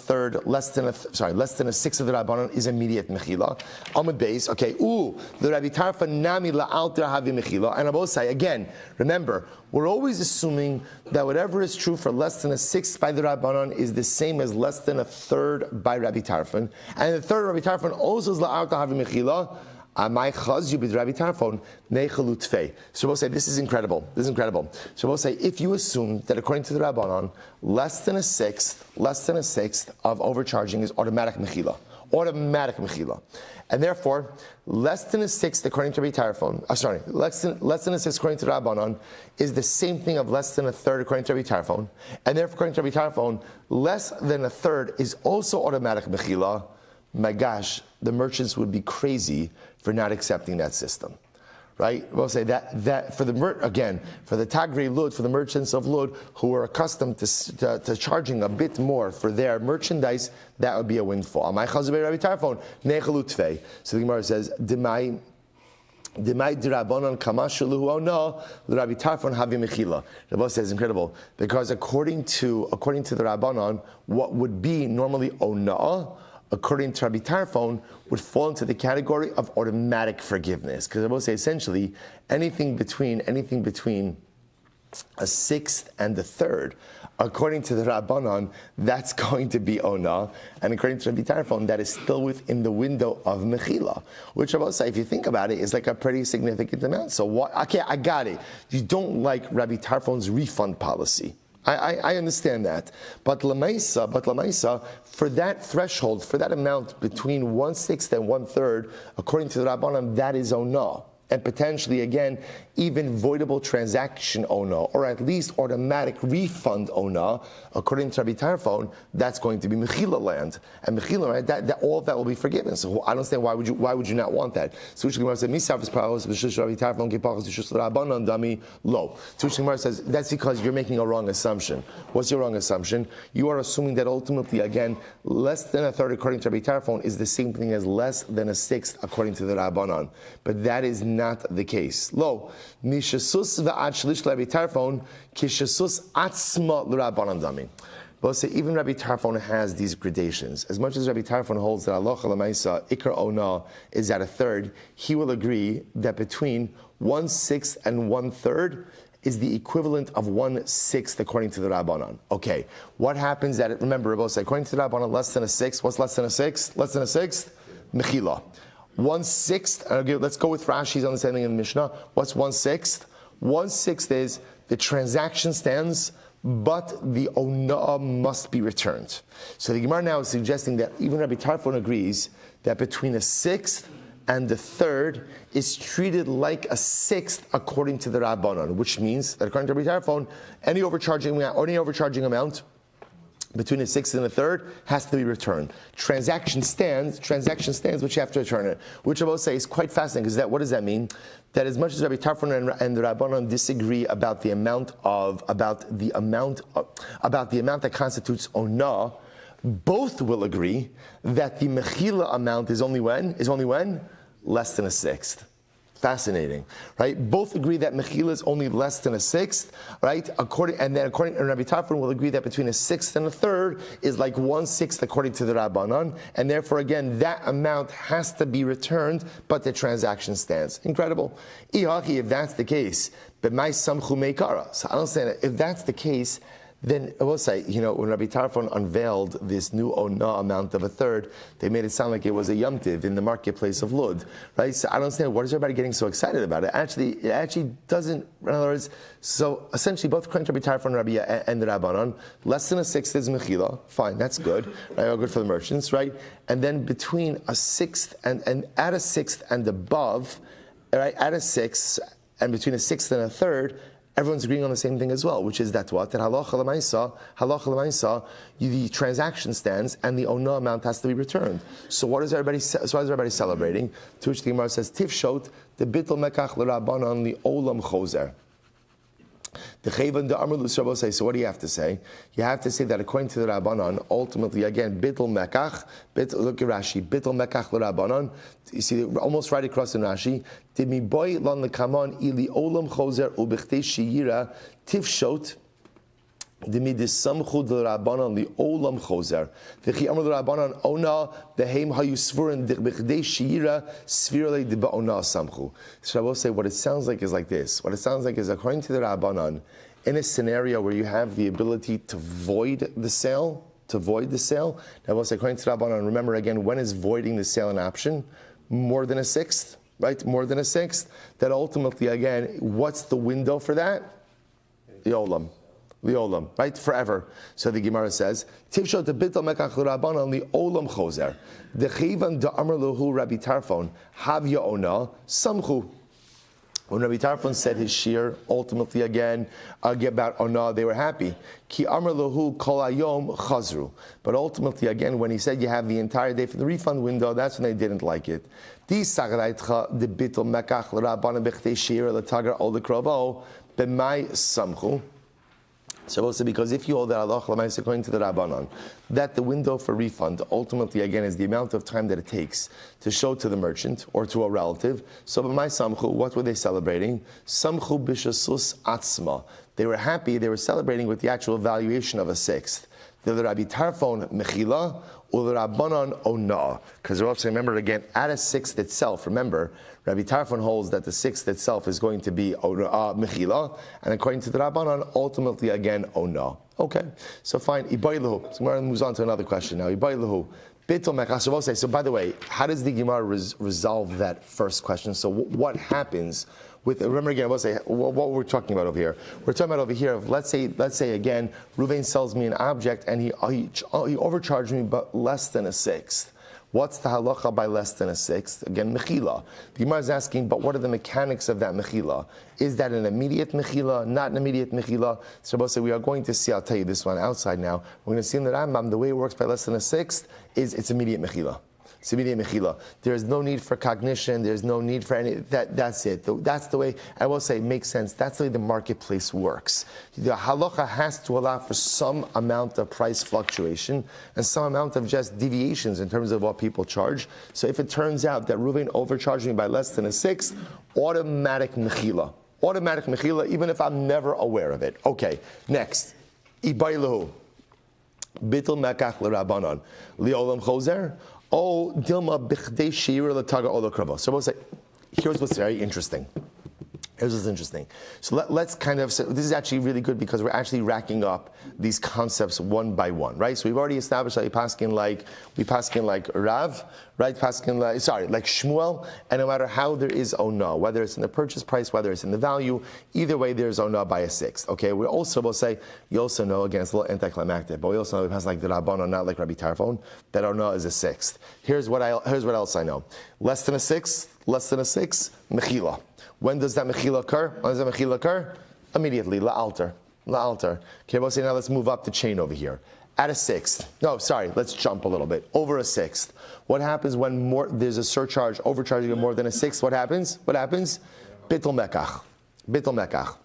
sixth of the Rabbanan is immediate mechila. Amud beis. Okay. The Rabbi Tarfon nami la'alter havi mechila. And I will say again. Remember, we're always assuming that whatever is true for less than a sixth by the Rabbanan is the same as less than a third by Rabbi Tarfon. And the third Rabbi Tarfon also is la'arta havi mechila. Amai chaz you bid Rabbi Tarfon neichalu tfei. So we'll say this is incredible. So we'll say if you assume that according to the Rabbanan, less than a sixth of overcharging is automatic mechila. And therefore, less than a sixth according to Rabbi Tarfon, less than a sixth according to Rabbanan is the same thing of less than a third according to Rabbi Tarfon. And therefore, according to Rabbi Tarfon, less than a third is also automatic mechila. My gosh, the merchants would be crazy for not accepting that system. Right? We'll say that for the Tagri Lud, for the merchants of Lud who are accustomed to charging a bit more for their merchandise, that would be a windfall. So the Gemara says, Demai dirabanan kamashaluhu no Rabbi Tarfon havi mechila. The Bava says incredible because according to the Rabbanan, what would be normally onah, according to Rabbi Tarfon, would fall into the category of automatic forgiveness. Because I will say essentially anything between a sixth and a third, according to the Rabbanan, that's going to be Ona, and according to Rabbi Tarfon, that is still within the window of Mechila, which I will say, if you think about it, is like a pretty significant amount. So what? Okay, I got it. You don't like Rabbi Tarfon's refund policy. I understand that. But Lamaisa, for that threshold, for that amount between 1/6 and 1/3, according to the Rabbanan, that is Ona. and potentially, again, even voidable transaction ona, or at least automatic refund ona, according to Rabbi Tarfon, that's going to be Mechila land. And Mechila, right, that all of that will be forgiven. So I don't understand why would you not want that? So which Gemara said, Misav's Pahos, Rabbi Tarfon, Kipachos, Rabbanon, Dami, Lo. So which Gemara says, that's because you're making a wrong assumption. What's your wrong assumption? You are assuming that ultimately, again, less than a third according to Rabbi Tarfon is the same thing as less than a sixth according to the Rabbanon. But that is not the case. Lo, mishasus va'ad shlish Rabbi Tarfon, kishasus atzma l'Rabbanon dami. But say even Rabbi Tarfon has these gradations. As much as Rabbi Tarfon holds that Allah Lamaisa Ikar Ona is at a third, he will agree that between 1/6 and 1/3 is the equivalent of 1/6 according to the Rabbanon. Okay, what happens that, remember, according to the Rabbanon, less than a sixth, what's less than a sixth? Less than a sixth? Mechila. 1/6, okay, let's go with Rashi's understanding in the Mishnah. What's 1/6? 1/6 is the transaction stands, but the ona must be returned. So the Gemara now is suggesting that even Rabbi Tarfon agrees that between a sixth and the third is treated like a sixth according to the Rabbanon, which means that according to Rabbi Tarfon, any overcharging amount between a sixth and a third has to be returned. Transaction stands, which you have to return it. Which I will say is quite fascinating, because what does that mean? That as much as Rabbi Tarfon and the Rabbanon disagree about the amount that constitutes ona, both will agree that the mechila amount is only when? Less than a sixth. Fascinating, right? Both agree that mechila is only less than a sixth, right? According and Rabbi Tarfon will agree that between a sixth and a third is like 1/6 according to the Rabbanon, and therefore again that amount has to be returned, but the transaction stands. Incredible. If that's the case, but my samchu meikara. So I don't say if that's the case, then I will say, when Rabbi Tarfon unveiled this new ona amount of a third, they made it sound like it was a yomtiv in the marketplace of Lud, right? So I don't understand, what is everybody getting so excited about? It actually doesn't, in other words, so essentially both according to Rabbi Tarfon and the Rabbanon, less than a sixth is mechila, fine, that's good, right? Good for the merchants, right? And then between a sixth and at a sixth and above, right, at a sixth, and between a sixth and a third, everyone's agreeing on the same thing as well, which is that what? That halacha l'maisa, the transaction stands and the ona amount has to be returned. So what is everybody celebrating? To which the Gemara says, Tifshot, the bittul mekach l'Rabbanon the olam choser. The Chayvan the Amr Lusrabo say, so what do you have to say? You have to say that according to the Rabbanon, ultimately, again, bittul mekach, look at Rashi, bittul mekach l'Rabbanon, you see, almost right across in Rashi, Dimi boy lan l'kamon ili olam choser ubichtei shiyira tifshot, Dimi disamchud l'Rabbanon li olam choser. V'chi Amr l'Rabbanon ona dehem hayusvurin bichtei shiyira svirale de ba'ona samchu. So I will say, what it sounds like is like this. What it sounds like is, according to the Rabbanon, in a scenario where you have the ability to void the sale, now I will say, according to the Rabbanon, remember again, when is voiding the sale an option? More than a sixth, right? More than a sixth. That ultimately, again, what's the window for that? The olam, right? Forever. So the Gemara says, Tivshot bittul mekach l'Rabbanon li olam choser. The Chayvan da Amr lahu Rabbi Tarfon havya ona samchu. When Rabbi Tarfon said his shir, ultimately again, about ona, they were happy. Ki Amr lahu kol hayom chazru. But ultimately again, when he said you have the entire day for the refund window, that's when they didn't like it. Di sagraitcha de bittul mekach l'Rabbanon b'chtei shir l'tagar ol l'krovo b'may samchu. So also because if you hold that Allah according to the Rabbanon, that the window for refund ultimately again is the amount of time that it takes to show to the merchant or to a relative. So by my samchu, what were they celebrating? Samchu b'shasus atzma. They were happy, they were celebrating with the actual valuation of a sixth. The Rabbi Tarfon mechila or the Rabbanon ona. Because we're also, remember again, at a sixth itself, remember, Rabbi Tarfon holds that the sixth itself is going to be mechila, and according to the Rabbanon, ultimately again ona. Okay, so fine. Ibaylahu. So Gemara moves on to another question now. Ibaylahu. So by the way, how does the Gemara resolve that first question? So what happens with, remember again, we'll say what we're talking about over here. We're talking about over here of, let's say again, Ruvain sells me an object and he overcharged me but less than a sixth. What's the halacha by less than a sixth? Again, mechila. The Gemara is asking, but what are the mechanics of that mechila? Is that an immediate mechila, not an immediate mechila? So Rabbi say we are going to see, I'll tell you this one outside now, we're going to see in the Rambam, the way it works by less than a sixth is it's immediate mechila. It's immediate mechila. There's no need for cognition, there's no need for any, that's it. That's the way, I will say, it makes sense. That's the way the marketplace works. The halacha has to allow for some amount of price fluctuation and some amount of just deviations in terms of what people charge. So if it turns out that Reuven overcharged me by less than a sixth, automatic mechila. Automatic mechila, even if I'm never aware of it. Okay, next. Ibaylahu. Bitul mekach l'rabanan. Li'olam chozer. Oh, Dilma bichdei sheir l'taga ola krava. So we'll say, here's what's very interesting. Here's what's interesting. So let's kind of, so this is actually really good because we're actually racking up these concepts one by one, right? So we've already established that we paskin like Rav, right? Paskin like Shmuel, and no matter how there is ona, whether it's in the purchase price, whether it's in the value, either way there's ona by a sixth. Okay, we also will say, you also know, again, it's a little anticlimactic, but we also know we pass like the Rabbanon, not like Rabbi Tarfon, that ona is a sixth. Here's what else I know. Less than a sixth, mechila. When does that mechila occur? Immediately, la'alter. Okay, we'll say now let's move up the chain over here. At a sixth. No, sorry, let's jump a little bit. Over a sixth. What happens when there's a surcharge, overcharging of more than a sixth? What happens? Bitul mekach.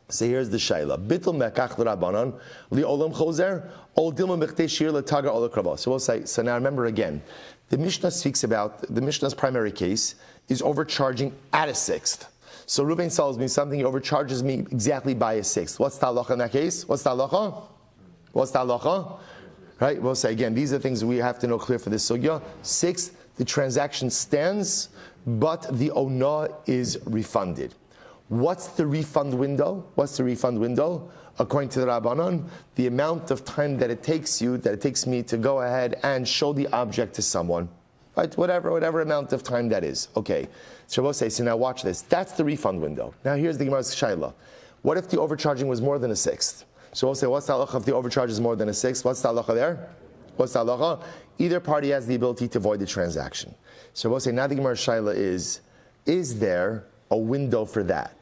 So here's the shayla. Bitul mekach l'rabanan li'olam chozer ol dilma mechtei shir l'taga ola krava. So we'll say, so now remember again, the Mishnah speaks about, the Mishnah's primary case is overcharging at a sixth. So Reuven sells me something, he overcharges me exactly by a sixth. What's the halacha in that case? What's the halacha? Right? We'll say again, these are things we have to know clear for this sugya. Sixth, the transaction stands, but the ona is refunded. What's the refund window? According to the Rabbanon, the amount of time that it takes me to go ahead and show the object to someone. Right? Whatever amount of time that is. Okay. So we'll say, so now watch this. That's the refund window. Now here's the Gemara's shayla. What if the overcharging was more than a sixth? So we'll say, what's the halacha if the overcharge is more than a sixth? What's the halacha there? What's the halacha? Either party has the ability to void the transaction. So we'll say, now the Gemara's shayla is there a window for that?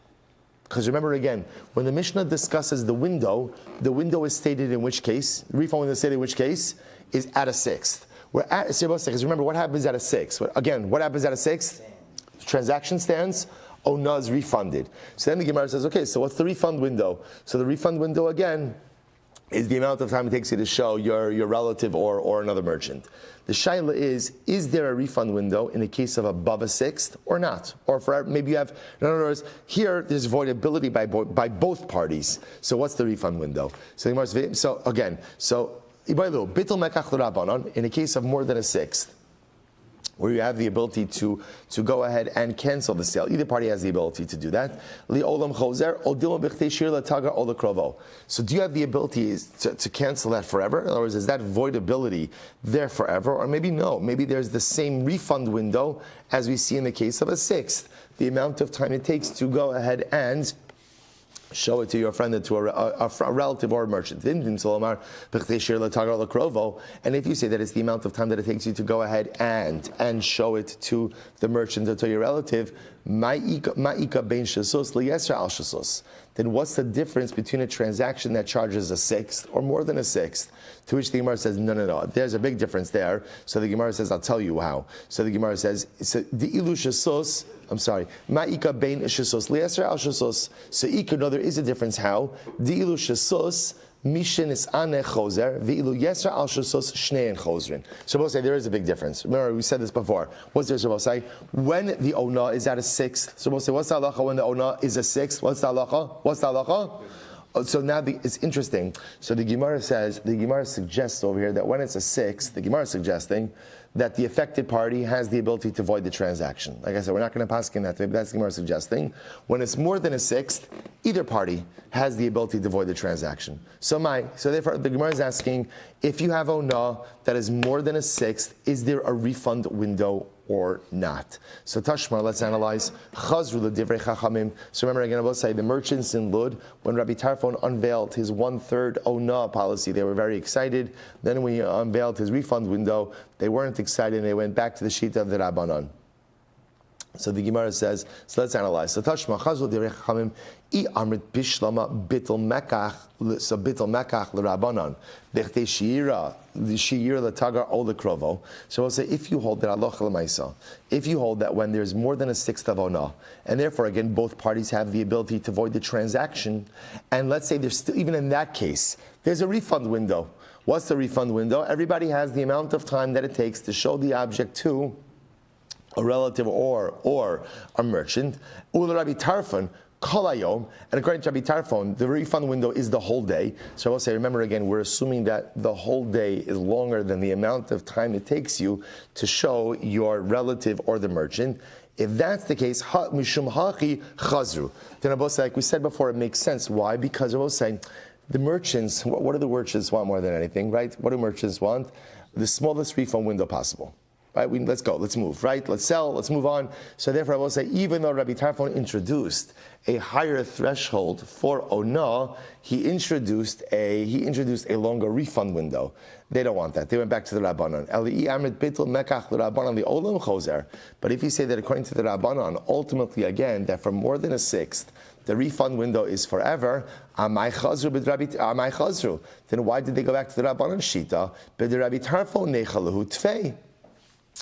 Because remember again, when the Mishnah discusses the window is stated in which case, the refund window is stated in which case, is at a sixth. Because remember, what happens at a sixth? Again, what happens at a sixth? The transaction stands, ona is refunded. So then the Gemara says, okay, so what's the refund window? So the refund window, again, is the amount of time it takes you to show your relative or another merchant. The shaila is there a refund window in the case of a Bava sixth or not? Or for maybe you have, in other words, here there's voidability by both parties. So what's the refund window? So again, bitul mekach l'rabanan, in the case of more than a sixth, where you have the ability to go ahead and cancel the sale. Either party has the ability to do that. Li'olam chozer ol dilma b'chtei shir l'taga ola krovo. So do you have the ability to cancel that forever? In other words, is that voidability there forever? Or maybe no. Maybe there's the same refund window as we see in the case of a sixth. The amount of time it takes to go ahead and show it to your friend, to a relative or a merchant. And if you say that it's the amount of time that it takes you to go ahead and show it to the merchant or to your relative, then what's the difference between a transaction that charges a sixth or more than a sixth? To which the Gemara says, no. There's a big difference there. So the Gemara says, I'll tell you how. So the Gemara says, Ma'ika bein shesos li'eser al shesos. So no, there is a difference. How? Di'ilu shesos mishin is ane chozer v'ilu yeser al shesos shnei chozrin. So we'll say there is a big difference. Remember, we said this before. What's there? So we'll say when the ona is at a sixth. So we'll say what's the halacha when the ona is a sixth? What's the halacha? So now it's interesting. So the Gemara suggests over here that when it's a sixth, the Gemara is suggesting that the affected party has the ability to void the transaction. Like I said, we're not going to pass in that, but that's the Gemara suggesting. When it's more than a sixth, either party has the ability to void the transaction. So therefore, the Gemara is asking, if you have ona that is more than a sixth, is there a refund window or not. So Tashma, let's analyze. Chazru l'divrei chachamim. So remember again, I will say the merchants in Lud, when Rabbi Tarfon unveiled his 1/3 ona policy, they were very excited. Then when he unveiled his refund window, they weren't excited and they went back to the Shita of the Rabbanon. So the Gemara says, so let's analyze. So Tashma, Chazru l'divrei chachamim, I amrit bishlama bittul mekach, so bittul mekach l'Rabbanon, b'chtei shiira, the shiir l'tagar o l'krovo. So we'll say, if you hold that aloch l'maisa, if you hold that when there's more than a sixth of ona, and therefore again both parties have the ability to void the transaction, and let's say there's still, even in that case, there's a refund window. What's the refund window? Everybody has the amount of time that it takes to show the object to a relative or a merchant. Ula Rabbi Tarfon, Kolayom, and according to Rabbi Tarfon, the refund window is the whole day. So I'll say, remember again, we're assuming that the whole day is longer than the amount of time it takes you to show your relative or the merchant. If that's the case, mishum hachi chazru. Then I'll say, like we said before, it makes sense. Why? Because I will say, the merchants, what do the merchants want more than anything, right? What do merchants want? The smallest refund window possible. Right, let's go, let's move, right? Let's sell, let's move on. So therefore I will say, even though Rabbi Tarfon introduced a higher threshold for ona, he introduced a longer refund window. They don't want that. They went back to the Rabbanon. But if you say that according to the Rabbanon, ultimately again, that for more than a sixth, the refund window is forever, then why did they go back to the Rabbanon Shita? But the Rabbi Tarfon nechalahu tfei.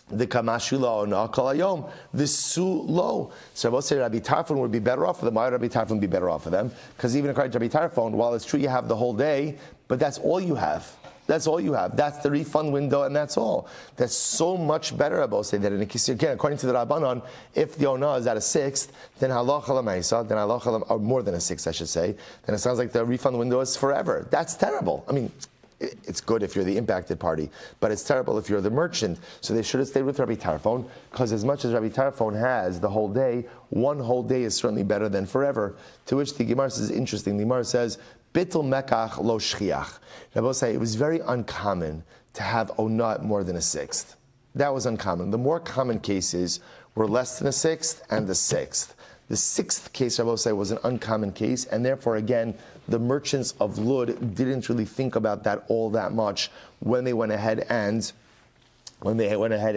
The kamashula ona kalayom, the su lo. So I will say Rabbi Tarfon would be better off for them. Why would Rabbi Tarfon be better off for them? Because even according to Rabbi Tarfon, while it's true you have the whole day, but that's all you have. That's all you have. That's the refund window, and that's all. That's so much better. I will say that in a case again, according to the Rabbanon, if the ona is at a sixth, then halacha l'maisa, then halacha or more than a sixth, I should say. Then it sounds like the refund window is forever. That's terrible. I mean, it's good if you're the impacted party, but it's terrible if you're the merchant. So they should have stayed with Rabbi Tarfon, because as much as Rabbi Tarfon has the whole day, one whole day is certainly better than forever. To which the Gemara says, interesting, the Gemara says, Bittul mekach lo shchiach. I will say it was very uncommon to have ona more than a sixth. That was uncommon. The more common cases were less than a sixth and the sixth. The sixth case, I will say, was an uncommon case, and therefore, again, the merchants of Lud didn't really think about that all that much when they went ahead and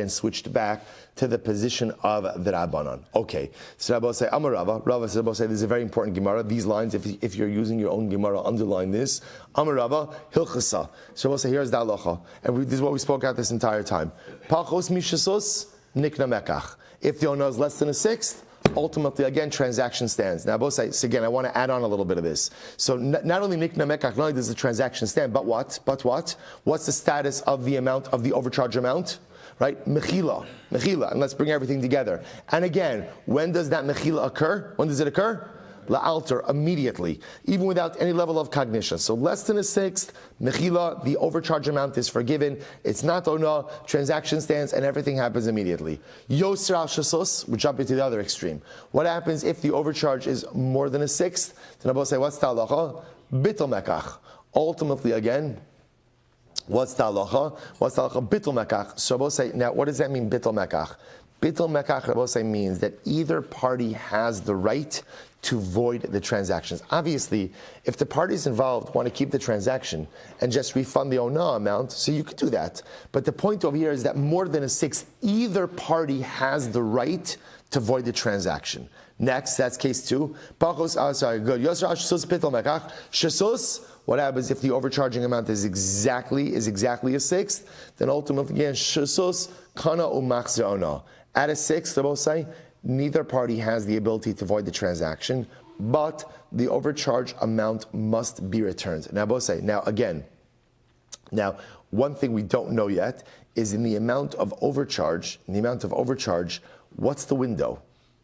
switched back to the position of the Rabbanon. Okay, so Rabbi say, Amar Rava. Rava says, this is a very important Gemara. These lines, if you're using your own Gemara, underline this. Amar Rava, Hilchasa. So Rabbi say, here's the halacha, and this is what we spoke about this entire time. Pachos mishasos nikna mekach. If the ona is less than a sixth, ultimately, again, transaction stands. Now, both sides, again, I want to add on a little bit of this. So, not only mikna mekach, not only does the transaction stand, but what? What's the status of the amount, of the overcharge amount? Right? Mechila. And let's bring everything together. And again, when does that mechila occur? When does it occur? La'alter, immediately, even without any level of cognition. So less than a sixth, mechila, the overcharge amount is forgiven. It's not ona, transaction stands, and everything happens immediately. Yosr al shasos, we jump into the other extreme. What happens if the overcharge is more than a sixth? Then I will say, what's the halacha? Bittul mekach. Ultimately, again, what's the halacha? Bittul mekach. So I will say, now, what does that mean, bittul mekach? Bittul mekach, I will say, means that either party has the right to void the transactions. Obviously, if the parties involved want to keep the transaction and just refund the ona amount, so you could do that. But the point over here is that more than a sixth, either party has the right to void the transaction. Next, that's case 2. Good. What happens if the overcharging amount is exactly a sixth? Then ultimately, again, shasus kana umachzer ona. At a sixth, they both say, neither party has the ability to void the transaction, but the overcharge amount must be returned. Now, both say, one thing we don't know yet is in the amount of overcharge, what's the window?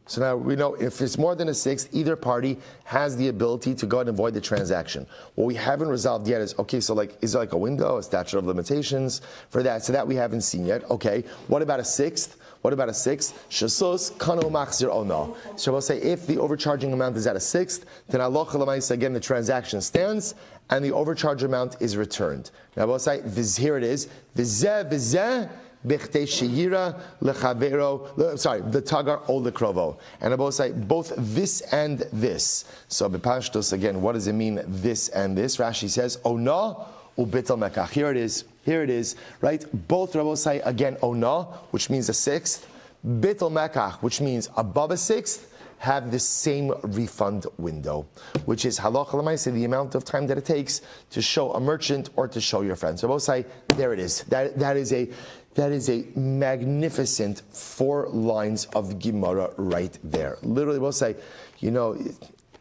So now we know if it's more than a sixth, either party has the ability to go ahead and void the transaction. What we haven't resolved yet is, okay, so is there like a window, a statute of limitations for that? So that we haven't seen yet. Okay, what about a sixth? Shasus kano machzir ono. So we'll say if the overcharging amount is at a sixth, then halacha l'maisa, again, the transaction stands and the overcharge amount is returned. Now we'll say, here it is, v'zeh Bechtei sheyira lechavero. Sorry, the tagar o lekrovo. And I both say both this and this. So bepashtos again, what does it mean? This and this. Rashi says ona ubital mekach. Here it is. Here it is. Right. Both Rabbos say again ona, which means a sixth. Bital mekach, which means above a sixth, have the same refund window, which is halacha l'maaseh, the amount of time that it takes to show a merchant or to show your friend. So both say, there it is. That is a magnificent 4 lines of Gemara right there. Literally, both say,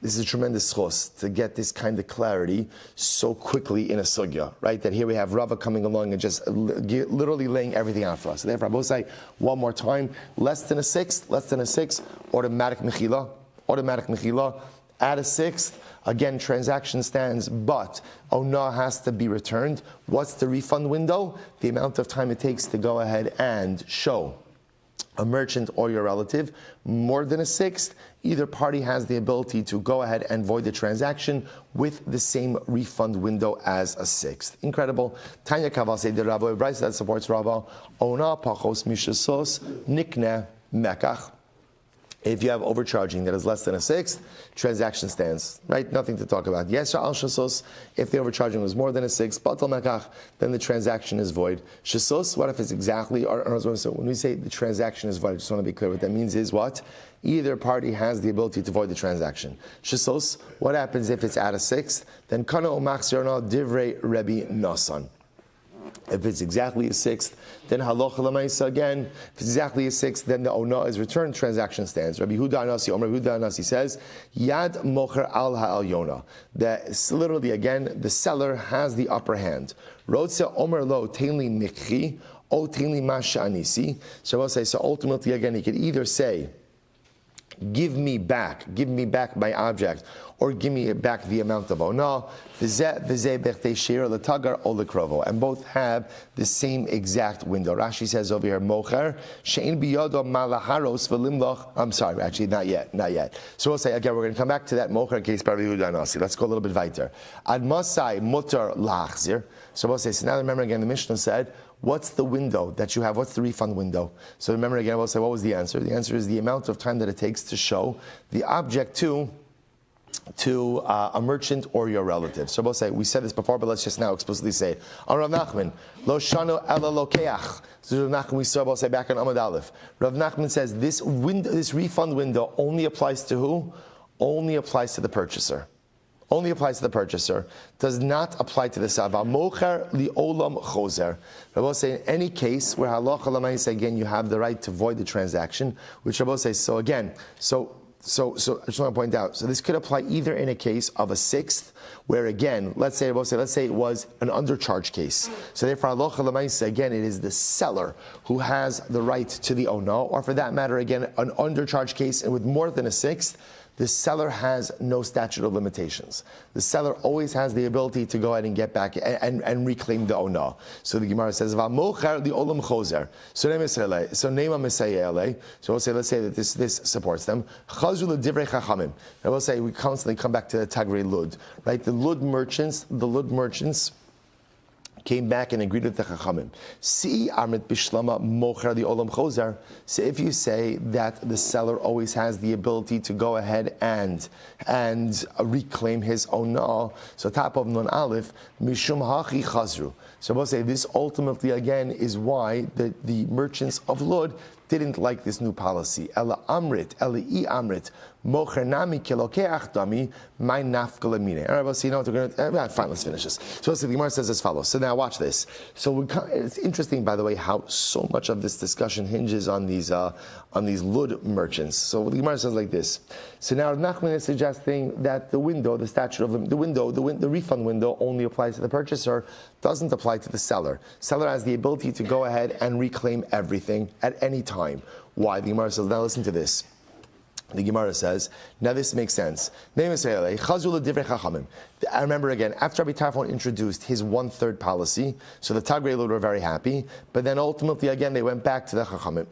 this is a tremendous chos to get this kind of clarity so quickly in a sugya, right? That here we have Rava coming along and just literally laying everything out for us. So therefore, I both say one more time, less than a sixth, automatic mechila, add a sixth, again, transaction stands, but ona has to be returned. What's the refund window? The amount of time it takes to go ahead and show a merchant or your relative more than a sixth. Either party has the ability to go ahead and void the transaction with the same refund window as a sixth. Incredible. Tanya Kaval say the Rabbi Bryce that supports Rabbi Ona Pachos Mishasos Nikne Mekach. If you have overcharging that is less than a sixth, transaction stands, right? Nothing to talk about. Yes, al shasos, if the overcharging was more than a sixth, batal mekach, then the transaction is void. Shasos, what if it's exactly, so when we say the transaction is void, I just want to be clear, what that means is what? Either party has the ability to void the transaction. Shasos, what happens if it's at a sixth? Then kana umachzirna divrei Rebbe Nasan. If it's exactly a sixth, then halacha l'maisa again. If it's exactly a sixth, then the ona is returned. Transaction stands. Rabbi Huda Anasi says, Yad mocher al ha'alyona. That literally again, the seller has the upper hand. Rotze omer lo teinli mikchi o teinli masha anisi. So I'll say. So ultimately, again, he could either say, give me back my object, or give me back the amount of ona. And both have the same exact window. Rashi says over here, mocher she'in biyado malaharos v'limloch. I'm sorry, actually, not yet. So we'll say again, we're going to come back to that mocher case by Rabbi Yehuda Nasi. Let's go a little bit weiter. Ad masai mutar lachzir. So we'll say. So now remember again, the Mishnah said, what's the window that you have? What's the refund window? So remember again, we'll say, what was the answer? The answer is the amount of time that it takes to show the object to a merchant or your relative. So we'll say, we said this before, but let's just now explicitly say it. Rav Nachman, lo shano ela lokeach. So Rav Nachman, we saw, we'll say back on Amud Aleph. Rav Nachman says this refund window only applies to who? Only applies to the purchaser. Only applies to the purchaser, does not apply to the seller. Mocher liolam chozer. Rabbi say in any case where halacha l'maaseh again you have the right to void the transaction, which Rabbi says. So again, so I just want to point out. So this could apply either in a case of a sixth, where again, let's say it was an undercharge case. So therefore, halacha l'maaseh again, it is the seller who has the right to the ona, or for that matter, again, an undercharge case and with more than a sixth. The seller has no statute of limitations. The seller always has the ability to go ahead and get back and reclaim the ona. So the Gemara says, "V'amocher the olam chozer." So nema mesayele. So we'll say, let's say that this supports them. Chazru l'divrei chachamim. And we'll say we constantly come back to the Tagrei Lud, right? The Lud merchants came back and agreed with the Chachamim. Si Amrit Bishlama Mocher the Olam Chozer. So if you say that the seller always has the ability to go ahead and reclaim his ona, so top of Nun Aleph, Mishum Hachi Chazru. So we'll say this ultimately again is why the merchants of Lud didn't like this new policy. Ela Amrit, Ela I Amrit, Mocher Nami Kilokeach Dami, my Nafkalamine. All right, well, so you know what we're going to. Fine, let's finish this. So the Gemara says as follows. So now watch this. So it's interesting, by the way, how so much of this discussion hinges on these Lud merchants. So the Gemara says like this. So now Nachman is suggesting that the refund window only applies to the purchaser, doesn't apply to the seller. Seller has the ability to go ahead and reclaim everything at any time. Why? The Gemara says, now listen to this. The Gemara says, now this makes sense. As I remember again, after Rabbi Tarfon introduced his 1/3 policy, so the Tagrei were very happy, but then ultimately again they went back to the Chachamim.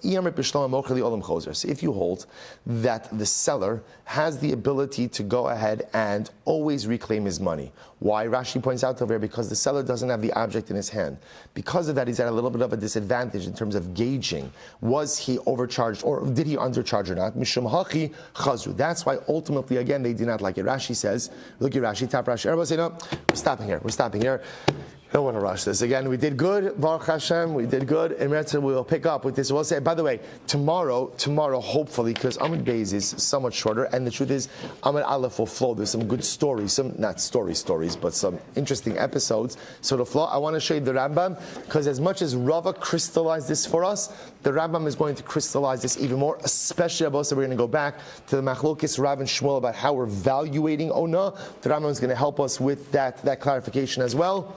So if you hold that the seller has the ability to go ahead and always reclaim his money. Why? Rashi points out over here, because the seller doesn't have the object in his hand. Because of that, he's at a little bit of a disadvantage in terms of gauging. Was he overcharged or did he undercharge or not? Mishum hachi chazru. That's why ultimately, again, they do not like it. Rashi says, look at Rashi, top Rashi. Everybody say, no, we're stopping here. We're stopping here. I don't want to rush this. Again, we did good, Baruch Hashem, we did good. In Metzia, we will pick up with this. We'll say, by the way, tomorrow, hopefully, because Amud Beis is somewhat shorter, and the truth is, Amud Aleph will flow. There's some good stories, not stories, but some interesting episodes. So to flow, I want to show you the Rambam, because as much as Rava crystallized this for us, the Rambam is going to crystallize this even more, especially about, so we're going to go back to the Machlokes Rav and Shmuel about how we're evaluating Ona. The Rambam is going to help us with that clarification as well.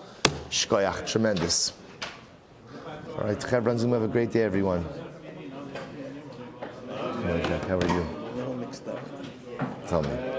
Shkoyach, tremendous. All right, Chevron Zoom, have a great day, everyone. How are you? Mixed up. Tell me.